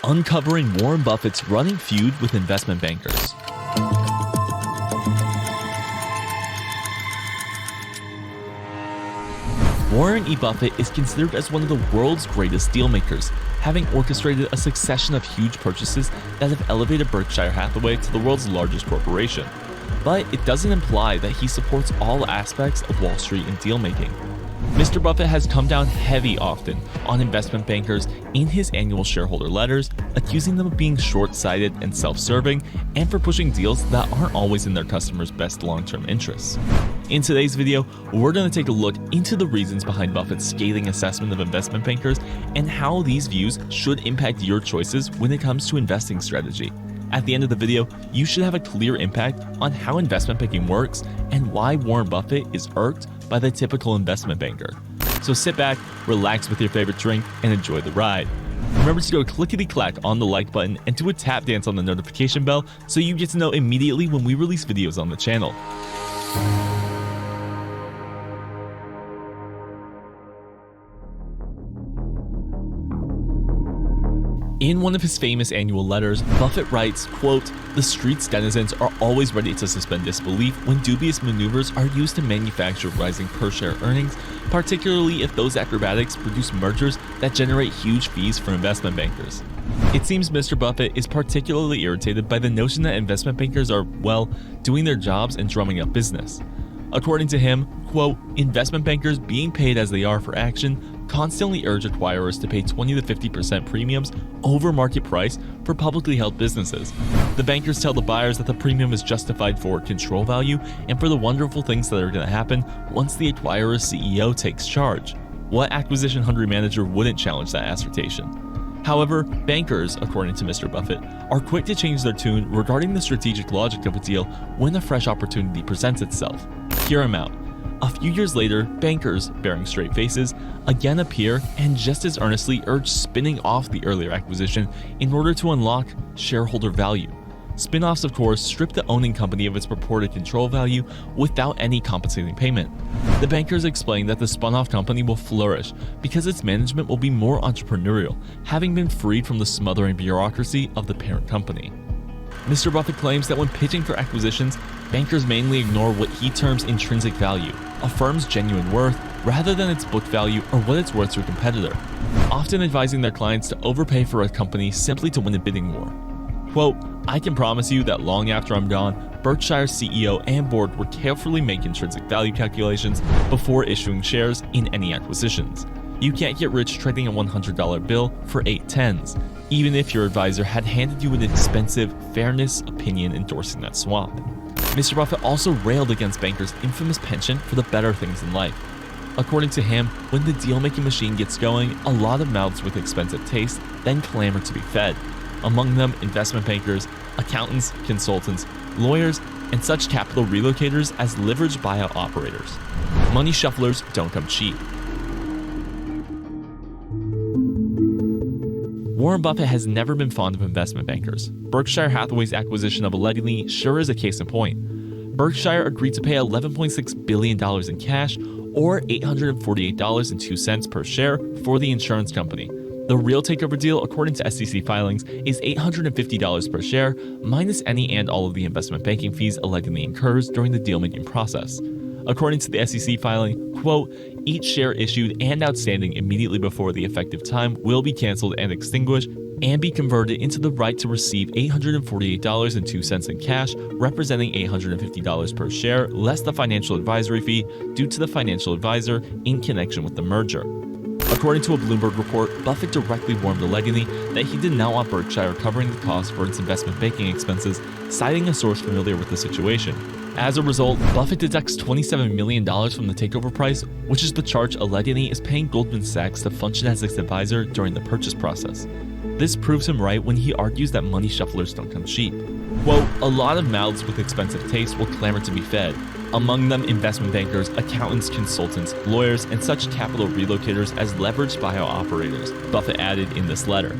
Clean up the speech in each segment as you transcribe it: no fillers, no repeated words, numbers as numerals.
uncovering Warren Buffett's running feud with investment bankers. Warren E. Buffett is considered as one of the world's greatest dealmakers, having orchestrated a succession of huge purchases that have elevated Berkshire Hathaway to the world's largest corporation. But it doesn't imply that he supports all aspects of Wall Street and dealmaking. Mr. Buffett has come down heavy often on investment bankers in his annual shareholder letters, accusing them of being short-sighted and self-serving, and for pushing deals that aren't always in their customers' best long-term interests. In today's video, we're going to take a look into the reasons behind Buffett's scathing assessment of investment bankers and how these views should impact your choices when it comes to investing strategy. At the end of the video, you should have a clear impact on how investment banking works and why Warren Buffett is irked by the typical investment banker. So sit back, relax with your favorite drink, and enjoy the ride. Remember to go clickety-clack on the like button and do a tap dance on the notification bell so you get to know immediately when we release videos on the channel. In one of his famous annual letters, Buffett writes, quote, "The street's denizens are always ready to suspend disbelief when dubious maneuvers are used to manufacture rising per-share earnings, particularly if those acrobatics produce mergers that generate huge fees for investment bankers." It seems Mr. Buffett is particularly irritated by the notion that investment bankers are, well, doing their jobs and drumming up business. According to him, quote, "Investment bankers, being paid as they are for action, constantly urge acquirers to pay 20 to 50% premiums over market price for publicly held businesses. The bankers tell the buyers that the premium is justified for control value and for the wonderful things that are going to happen once the acquirer's CEO takes charge. What acquisition-hungry manager wouldn't challenge that assertion?" However, bankers, according to Mr. Buffett, are quick to change their tune regarding the strategic logic of a deal when a fresh opportunity presents itself. Hear him out. A few years later, bankers, bearing straight faces, again appear and just as earnestly urge spinning off the earlier acquisition in order to unlock shareholder value. Spin-offs, of course, strip the owning company of its purported control value without any compensating payment. The bankers explain that the spun-off company will flourish because its management will be more entrepreneurial, having been freed from the smothering bureaucracy of the parent company. Mr. Buffett claims that when pitching for acquisitions, bankers mainly ignore what he terms intrinsic value, a firm's genuine worth, rather than its book value or what it's worth to a competitor, often advising their clients to overpay for a company simply to win a bidding war. Quote, "I can promise you that long after I'm gone, Berkshire's CEO and board will carefully make intrinsic value calculations before issuing shares in any acquisitions. You can't get rich trading a $100 bill for 8 tens, even if your advisor had handed you an expensive fairness opinion endorsing that swap." Mr. Buffett also railed against bankers' infamous penchant for the better things in life. According to him, when the deal-making machine gets going, a lot of mouths with expensive taste then clamor to be fed. Among them, investment bankers, accountants, consultants, lawyers, and such capital relocators as leveraged buyout operators. Money shufflers don't come cheap. Warren Buffett has never been fond of investment bankers. Berkshire Hathaway's acquisition of Allegheny sure is a case in point. Berkshire agreed to pay $11.6 billion in cash, or $848.02 per share, for the insurance company. The real takeover deal, according to SEC filings, is $850 per share, minus any and all of the investment banking fees Allegheny incurs during the deal-making process. According to the SEC filing, quote, "Each share issued and outstanding immediately before the effective time will be canceled and extinguished and be converted into the right to receive $848.02 in cash, representing $850 per share, less the financial advisory fee due to the financial advisor in connection with the merger." According to a Bloomberg report, Buffett directly warned Allegheny that he did not want Berkshire covering the cost for its investment banking expenses, citing a source familiar with the situation. As a result, Buffett deducts $27 million from the takeover price, which is the charge Allegheny is paying Goldman Sachs to function as its advisor during the purchase process. This proves him right when he argues that money shufflers don't come cheap. Quote, "A lot of mouths with expensive taste will clamor to be fed. Among them investment bankers, accountants, consultants, lawyers, and such capital relocators as leveraged buyout operators," Buffett added in this letter.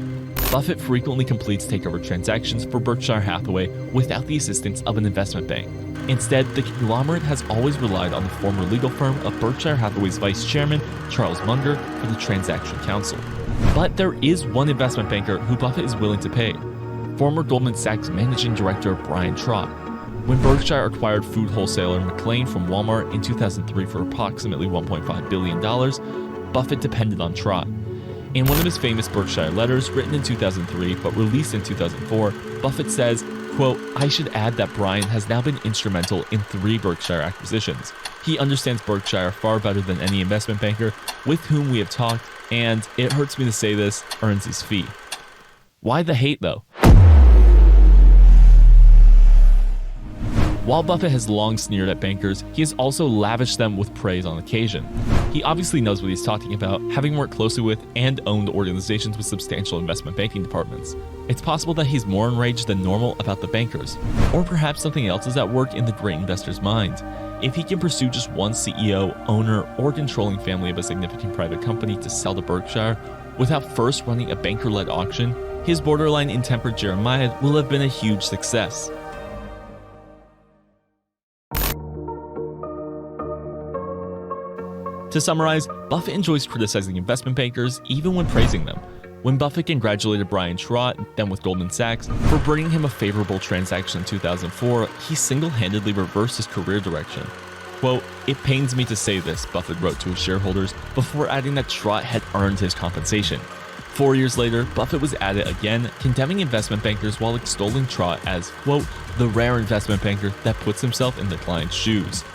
Buffett frequently completes takeover transactions for Berkshire Hathaway without the assistance of an investment bank. Instead, the conglomerate has always relied on the former legal firm of Berkshire Hathaway's vice chairman, Charles Munger, for the transaction counsel. But there is one investment banker who Buffett is willing to pay: former Goldman Sachs managing director Brian Trott. When Berkshire acquired food wholesaler McLane from Walmart in 2003 for approximately $1.5 billion, Buffett depended on Trott. In one of his famous Berkshire letters written in 2003 but released in 2004, Buffett says, quote, "I should add that Brian has now been instrumental in 3 Berkshire acquisitions. He understands Berkshire far better than any investment banker with whom we have talked, and, it hurts me to say this, earns his fee." Why the hate though? While Buffett has long sneered at bankers, he has also lavished them with praise on occasion. He obviously knows what he's talking about, having worked closely with and owned organizations with substantial investment banking departments. It's possible that he's more enraged than normal about the bankers, or perhaps something else is at work in the great investor's mind. If he can pursue just one CEO, owner, or controlling family of a significant private company to sell to Berkshire without first running a banker-led auction, his borderline intemperate Jeremiah will have been a huge success. To summarize, Buffett enjoys criticizing investment bankers even when praising them. When Buffett congratulated Brian Trott, then with Goldman Sachs, for bringing him a favorable transaction in 2004, he single-handedly reversed his career direction. Quote, "It pains me to say this," Buffett wrote to his shareholders, before adding that Trott had earned his compensation. 4 years later, Buffett was at it again, condemning investment bankers while extolling Trott as, quote, "the rare investment banker that puts himself in the client's shoes."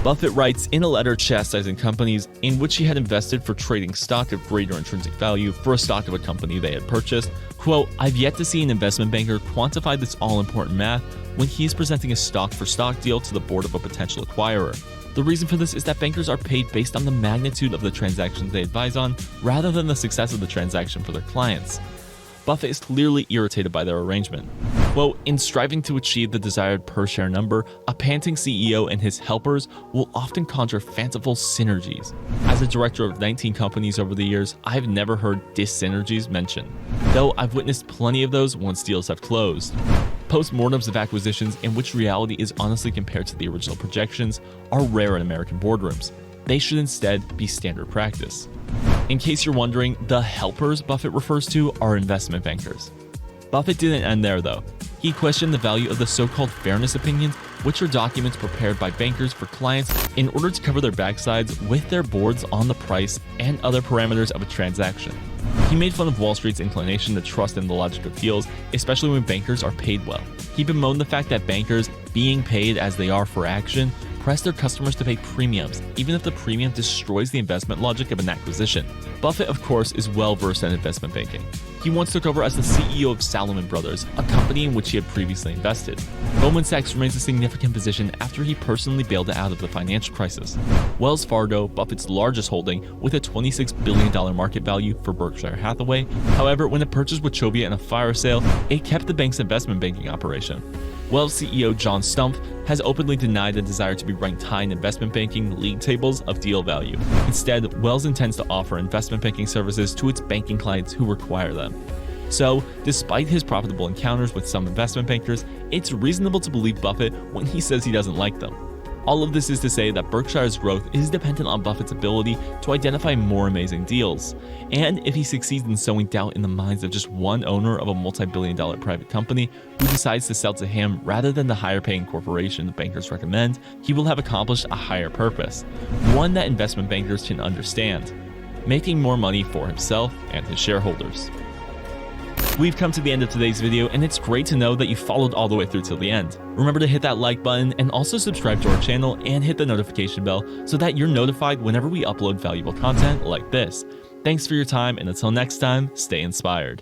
Buffett writes in a letter chastising companies in which he had invested for trading stock of greater intrinsic value for a stock of a company they had purchased, quote, "I've yet to see an investment banker quantify this all-important math when he is presenting a stock-for-stock deal to the board of a potential acquirer. The reason for this is that bankers are paid based on the magnitude of the transactions they advise on rather than the success of the transaction for their clients." Buffett is clearly irritated by their arrangement. Quote, "In striving to achieve the desired per-share number, a panting CEO and his helpers will often conjure fanciful synergies. As a director of 19 companies over the years, I've never heard dis-synergies mentioned, though I've witnessed plenty of those once deals have closed. Post-mortems of acquisitions in which reality is honestly compared to the original projections are rare in American boardrooms. They should instead be standard practice." In case you're wondering, the helpers Buffett refers to are investment bankers. Buffett didn't end there though. He questioned the value of the so-called fairness opinions, which are documents prepared by bankers for clients in order to cover their backsides with their boards on the price and other parameters of a transaction. He made fun of Wall Street's inclination to trust in the logic of deals, especially when bankers are paid well. He bemoaned the fact that bankers, being paid as they are for action, press their customers to pay premiums, even if the premium destroys the investment logic of an acquisition. Buffett, of course, is well versed in investment banking. He once took over as the CEO of Salomon Brothers, a company in which he had previously invested. Goldman Sachs remains a significant position after he personally bailed it out of the financial crisis. Wells Fargo, Buffett's largest holding, with a $26 billion market value for Berkshire Hathaway. However, when it purchased Wachovia in a fire sale, it kept the bank's investment banking operation. Wells CEO John Stumpf has openly denied a desire to be ranked high in investment banking league tables of deal value. Instead, Wells intends to offer investment banking services to its banking clients who require them. So, despite his profitable encounters with some investment bankers, it's reasonable to believe Buffett when he says he doesn't like them. All of this is to say that Berkshire's growth is dependent on Buffett's ability to identify more amazing deals. And if he succeeds in sowing doubt in the minds of just one owner of a multi-billion-dollar private company who decides to sell to him rather than the higher-paying corporation the bankers recommend, he will have accomplished a higher purpose, one that investment bankers can understand: making more money for himself and his shareholders. We've come to the end of today's video, and it's great to know that you followed all the way through till the end. Remember to hit that like button and also subscribe to our channel and hit the notification bell so that you're notified whenever we upload valuable content like this. Thanks for your time, and until next time, stay inspired.